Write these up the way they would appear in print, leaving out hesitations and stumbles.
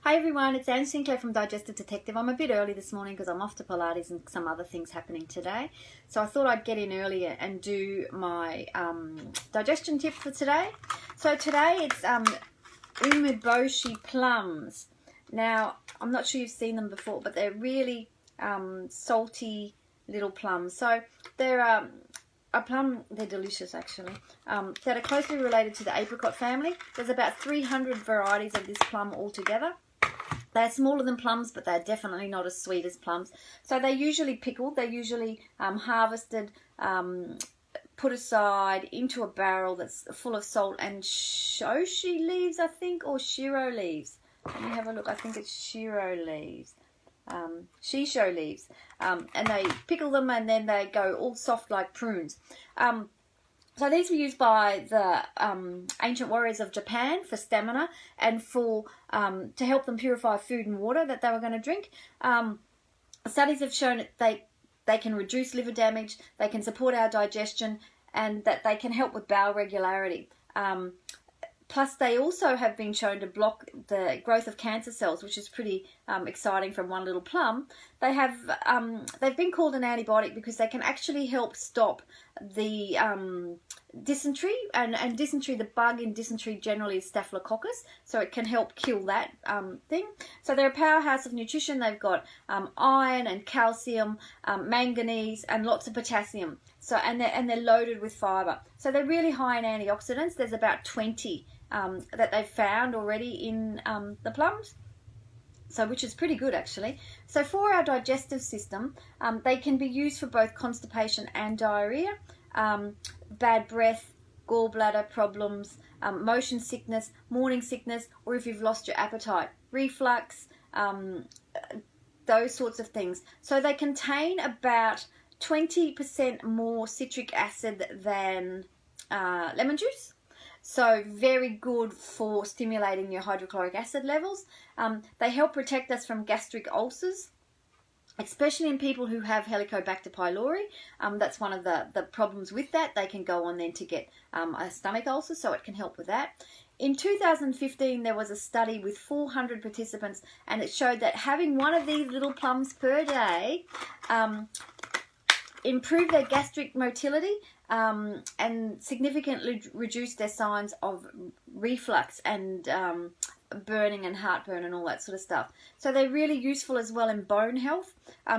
Hi everyone, it's Anne Sinclair from Digestive Detective. I'm a bit early this morning because I'm off to Pilates and some other things happening today. So I thought I'd get in earlier and do my digestion tip for today. So today it's Umeboshi plums. Now, I'm not sure you've seen them before, but they're really salty little plums. So they're a plum, they're delicious actually, that are closely related to the apricot family. There's about 300 varieties of this plum altogether. They're smaller than plums, but they're definitely not as sweet as plums. So they're usually pickled, they're usually harvested, put aside into a barrel that's full of salt and shoshi leaves, I think, or shiro leaves. Let me have a look, I think it's shiro leaves. Shisho leaves, and they pickle them and then they go all soft like prunes. So these were used by the ancient warriors of Japan for stamina and for to help them purify food and water that they were going to drink. Studies have shown that they can reduce liver damage, they can support our digestion, and that they can help with bowel regularity. Plus, they also have been shown to block the growth of cancer cells, which is pretty exciting from one little plum. They've been called an antibiotic because they can actually help stop the dysentery, and dysentery, the bug in dysentery generally is Staphylococcus, so it can help kill that thing. So they're a powerhouse of nutrition. They've got iron and calcium, manganese, and lots of potassium. So and they're loaded with fibre. So they're really high in antioxidants. There's about 20 that they've found already in the plums, so which is pretty good actually. So for our digestive system, they can be used for both constipation and diarrhea, bad breath, gallbladder problems, motion sickness, morning sickness, or if you've lost your appetite, reflux, those sorts of things. So they contain about 20% more citric acid than lemon juice. So very good for stimulating your hydrochloric acid levels. They help protect us from gastric ulcers, especially in people who have Helicobacter pylori. That's one of the problems with that. They can go on then to get a stomach ulcer, so it can help with that. In 2015, there was a study with 400 participants, and it showed that having one of these little plums per day improved their gastric motility and significantly reduced their signs of reflux and burning and heartburn and all that sort of stuff. So they're really useful as well in bone health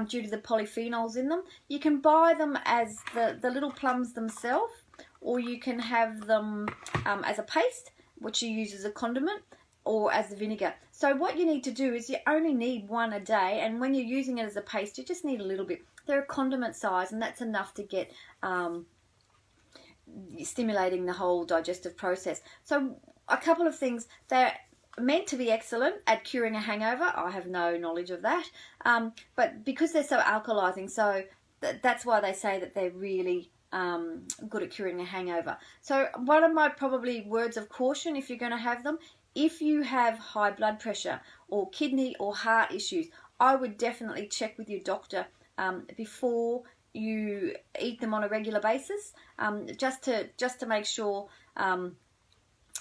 due to the polyphenols in them. You can buy them as the little plums themselves, or you can have them as a paste, which you use as a condiment, or as the vinegar. So what you need to do is you only need one a day, and when you're using it as a paste, you just need a little bit. They're a condiment size, and that's enough to get stimulating the whole digestive process. So a couple of things. They're meant to be excellent at curing a hangover. I have no knowledge of that, but because they're so alkalizing, so that's why they say that they're really good at curing a hangover. So one of my probably words of caution if you're going to have them, if you have high blood pressure or kidney or heart issues, I would definitely check with your doctor before you eat them on a regular basis, just to make sure.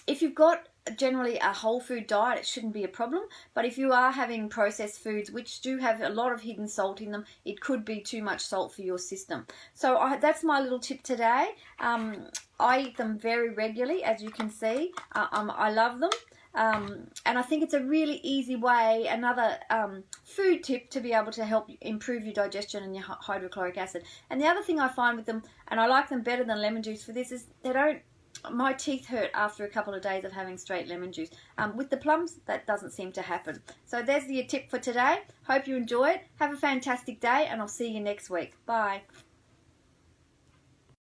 If you've got generally a whole food diet, it shouldn't be a problem, but if you are having processed foods which do have a lot of hidden salt in them, it could be too much salt for your system. So that's my little tip today. I eat them very regularly, as you can see. I love them. And I think it's a really easy way, another food tip to be able to help improve your digestion and your hydrochloric acid. And the other thing I find with them, and I like them better than lemon juice for this, is my teeth hurt after a couple of days of having straight lemon juice. With the plums, that doesn't seem to happen. So there's your tip for today. Hope you enjoy it. Have a fantastic day, and I'll see you next week. Bye.